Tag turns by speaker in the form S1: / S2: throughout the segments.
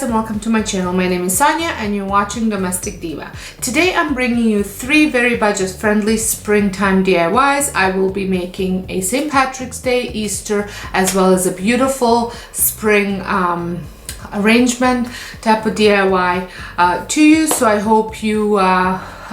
S1: and welcome to my channel. My name is Sonja and you're watching Domestic Diva. Today I'm bringing you 3 very budget friendly springtime DIYs. I will be making a St. Patrick's Day, Easter, as well as a beautiful spring arrangement type of DIY to you. So I hope you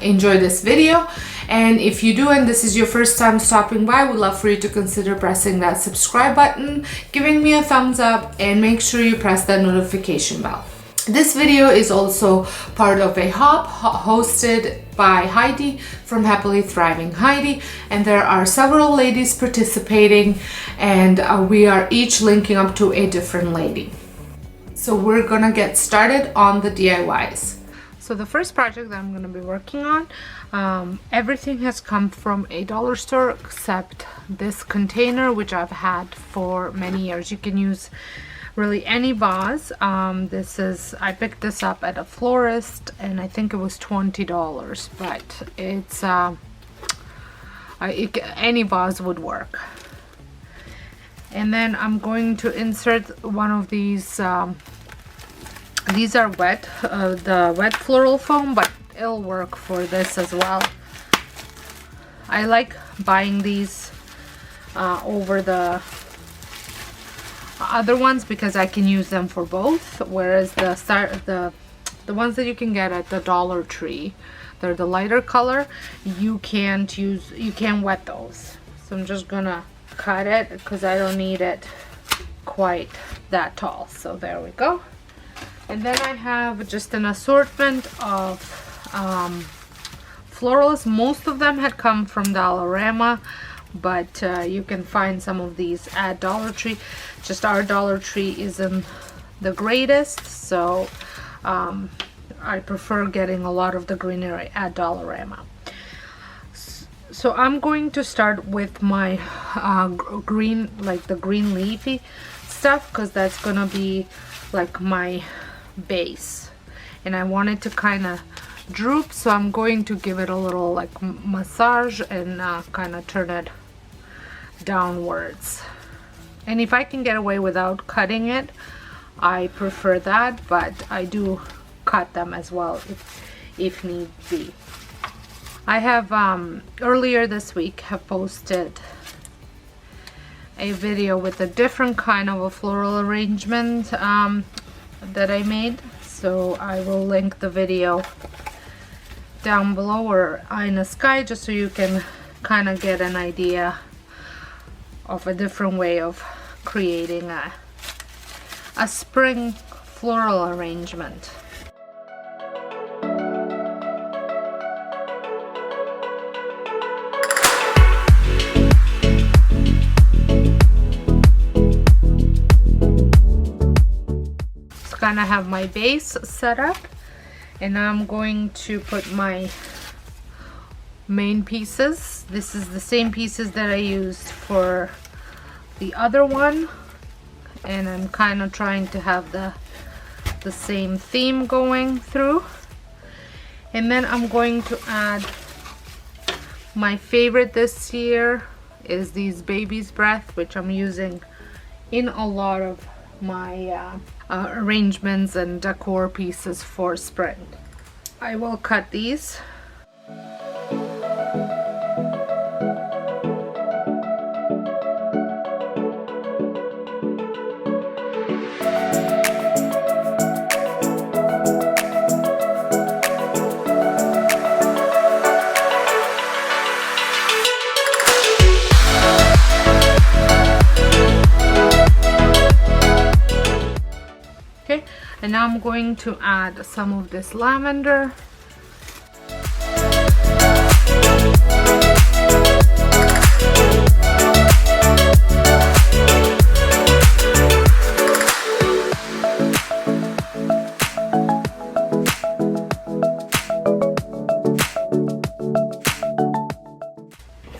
S1: enjoy this video. And if you do and this is your first time stopping by, I would love for you to consider pressing that subscribe button, giving me a thumbs up, and make sure you press that notification bell. This video is also part of a hop hosted by Heidi from Happily Thriving Heidi, and there are several ladies participating, and we are each linking up to a different lady. So we're gonna get started on the DIYs. So the first project that I'm going to be working on, everything has come from a dollar store except this container, which I've had for many years. You can use really any vase. I picked this up at a florist and I think it was $20, but it's any vase would work. And then I'm going to insert one of these. These are wet, the wet floral foam, but it'll work for this as well. I like buying these over the other ones because I can use them for both, whereas the ones that you can get at the Dollar Tree, they're the lighter color, you can't wet those. So I'm just gonna cut it because I don't need it quite that tall. So there we go. And then I have just an assortment of florals. Most of them had come from Dollarama, but you can find some of these at Dollar Tree. Just our Dollar Tree isn't the greatest, so I prefer getting a lot of the greenery at Dollarama. So I'm going to start with my green, like the green leafy stuff, because that's gonna be like my base, and I want it to kind of droop, so I'm going to give it a little like massage and kind of turn it downwards. And if I can get away without cutting it, I prefer that, but I do cut them as well if need be. I have earlier this week have posted a video with a different kind of a floral arrangement that I made, so I will link the video down below or in the sky, just so you can kind of get an idea of a different way of creating a spring floral arrangement. Kind of have my base set up, and I'm going to put my main pieces. This is the same pieces that I used for the other one, and I'm kind of trying to have the same theme going through. And then I'm going to add my favorite this year is these Baby's Breath, which I'm using in a lot of my arrangements and decor pieces for spring. I will cut these. And now I'm going to add some of this lavender.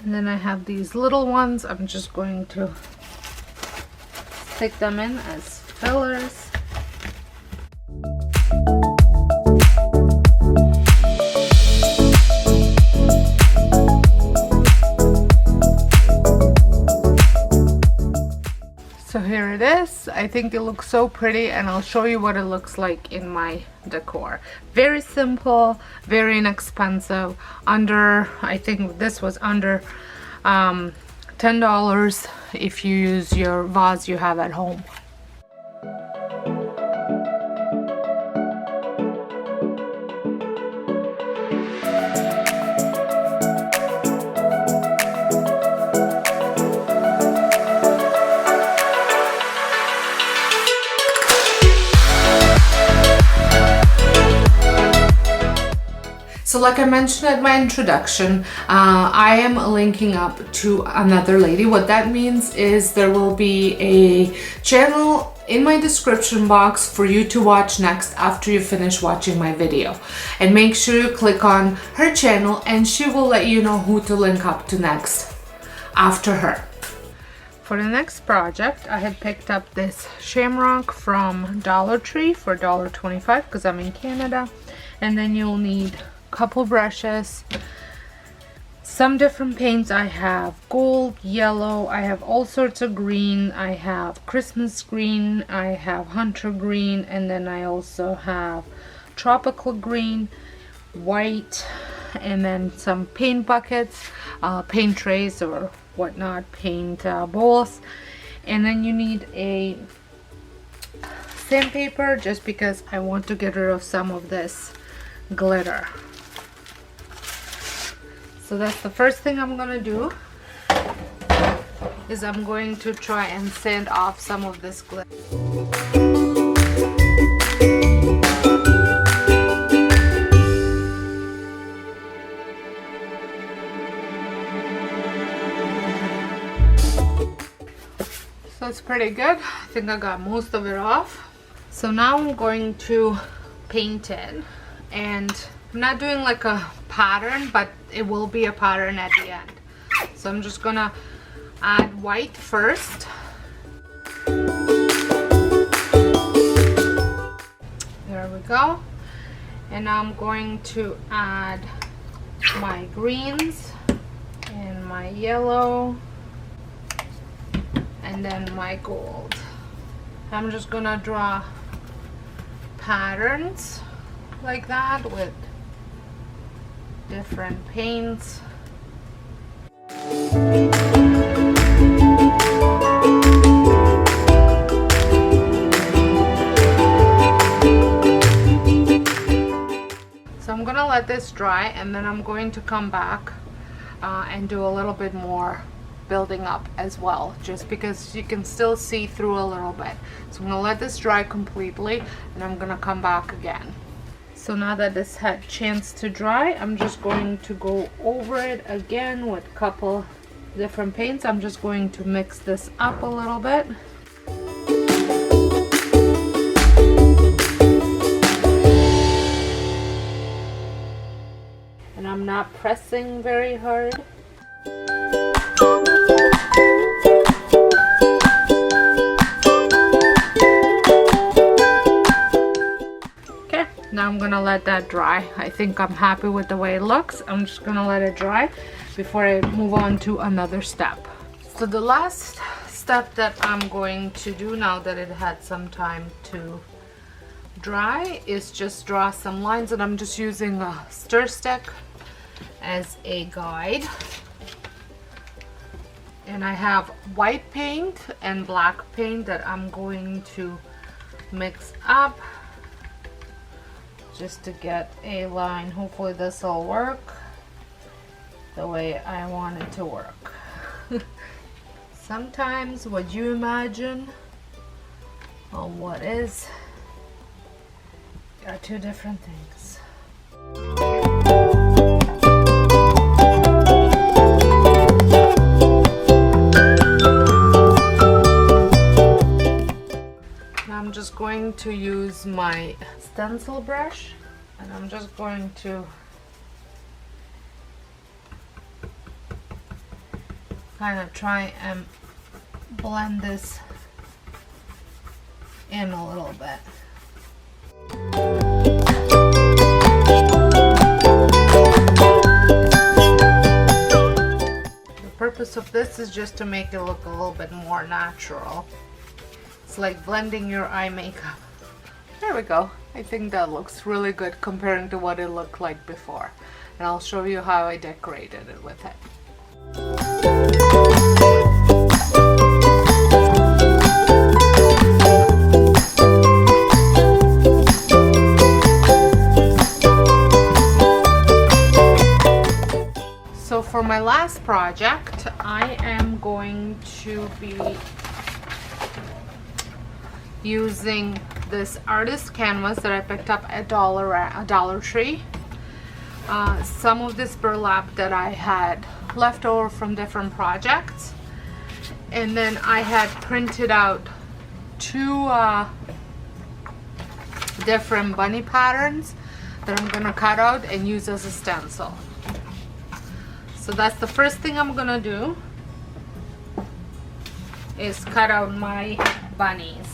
S1: And then I have these little ones. I'm just going to stick them in as fillers. So here it is. I think it looks so pretty, and I'll show you what it looks like in my decor. Very simple, very inexpensive. Under, I think this was under $10 if you use your vase you have at home. So like I mentioned at my introduction, I am linking up to another lady. What that means is there will be a channel in my description box for you to watch next after you finish watching my video. And make sure you click on her channel and she will let you know who to link up to next after her. For the next project, I had picked up this Shamrock from Dollar Tree for $1.25 because I'm in Canada. And then you'll need couple brushes, some different paints. I have gold, yellow, I have all sorts of green, I have Christmas green, I have hunter green, and then I also have tropical green, white, and then some paint buckets, paint trays or whatnot, paint bowls. And then you need a sandpaper just because I want to get rid of some of this glitter. So that's the first thing I'm gonna do, is I'm going to try and sand off some of this glitter. So it's pretty good. I think I got most of it off. So now I'm going to paint it, and I'm not doing like a pattern, but it will be a pattern at the end. So I'm just gonna add white first. There we go. And I'm going to add my greens and my yellow and then my gold. I'm just gonna draw patterns like that with different paints. So I'm gonna let this dry, and then I'm going to come back and do a little bit more building up as well, just because you can still see through a little bit. So I'm gonna let this dry completely, and I'm gonna come back again. So now that this had a chance to dry, I'm just going to go over it again with a couple different paints. I'm just going to mix this up a little bit. And I'm not pressing very hard. Now I'm gonna let that dry. I think I'm happy with the way it looks. I'm just gonna let it dry before I move on to another step. So the last step that I'm going to do now that it had some time to dry is just draw some lines, and I'm just using a stir stick as a guide. And I have white paint and black paint that I'm going to mix up just to get a line. Hopefully this will work the way I want it to work. Sometimes what you imagine on what is are two different things. I'm just going to use my stencil brush, and I'm just going to kind of try and blend this in a little bit. The purpose of this is just to make it look a little bit more natural. It's like blending your eye makeup. There we go. I think that looks really good comparing to what it looked like before. And I'll show you how I decorated it with it. So for my last project, I am going to be using this artist canvas that I picked up at Dollar Tree. Some of this burlap that I had left over from different projects, and then I had printed out two different bunny patterns that I'm gonna cut out and use as a stencil. So that's the first thing I'm gonna do, is cut out my bunnies.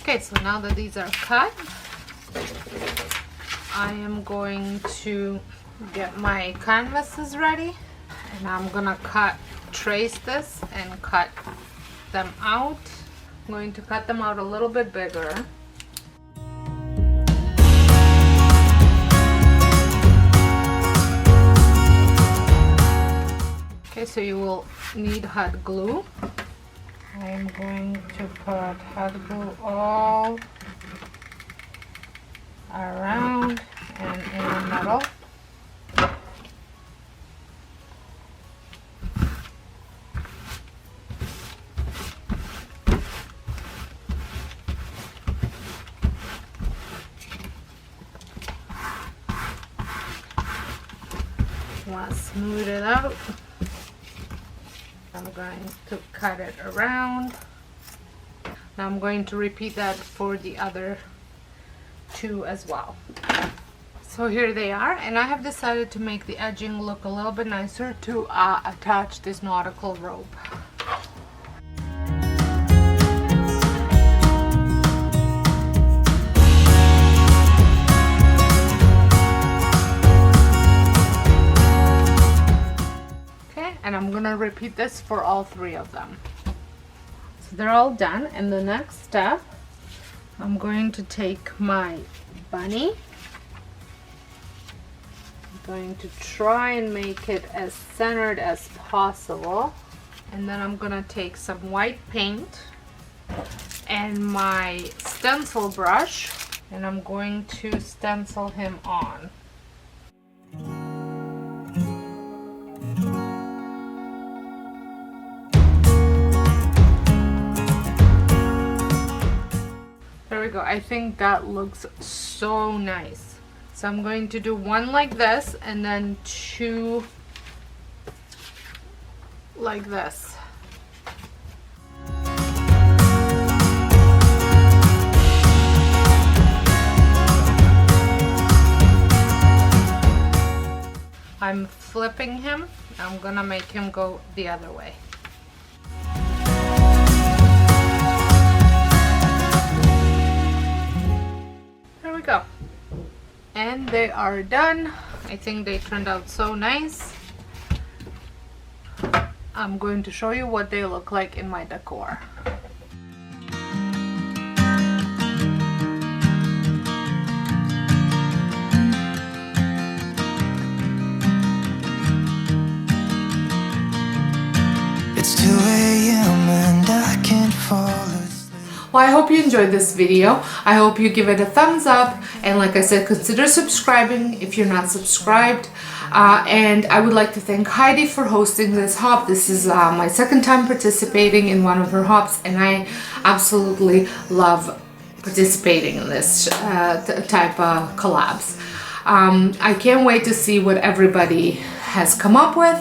S1: Okay, so now that these are cut, I am going to get my canvases ready, and I'm gonna trace this and cut them out. I'm going to cut them out a little bit bigger. Okay, so you will need hot glue. I'm going to put hot glue all around and in the middle. Want to smooth it out. I'm going to cut it around. Now I'm going to repeat that for the other two as well. So here they are, and I have decided to make the edging look a little bit nicer to attach this nautical rope. And I'm gonna repeat this for all three of them. So they're all done, and the next step, I'm going to take my bunny. I'm going to try and make it as centered as possible. And then I'm gonna take some white paint and my stencil brush, and I'm going to stencil him on. There we go. I think that looks so nice. So I'm going to do one like this and then two like this. I'm flipping him. I'm gonna make him go the other way. There we go. And they are done. I think they turned out so nice. I'm going to show you what they look like in my decor.
S2: It's 2 a.m. and I can't fall asleep.
S1: Well, I hope you enjoyed this video. I hope you give it a thumbs up, and like I said, consider subscribing if you're not subscribed. And I would like to thank Heidi for hosting this hop. This is my second time participating in one of her hops, and I absolutely love participating in this type of collabs. I can't wait to see what everybody has come up with,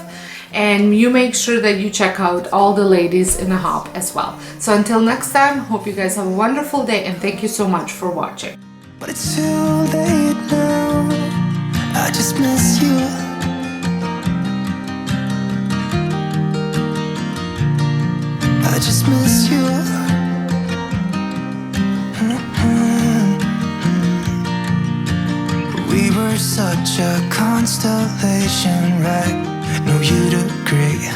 S1: and you make sure that you check out all the ladies in the hop as well. So until next time, hope you guys have a wonderful day, and thank you so much for watching.
S2: but it's too late now. I just miss you. I just miss you. We were such a constellation, right? No, you'd agree.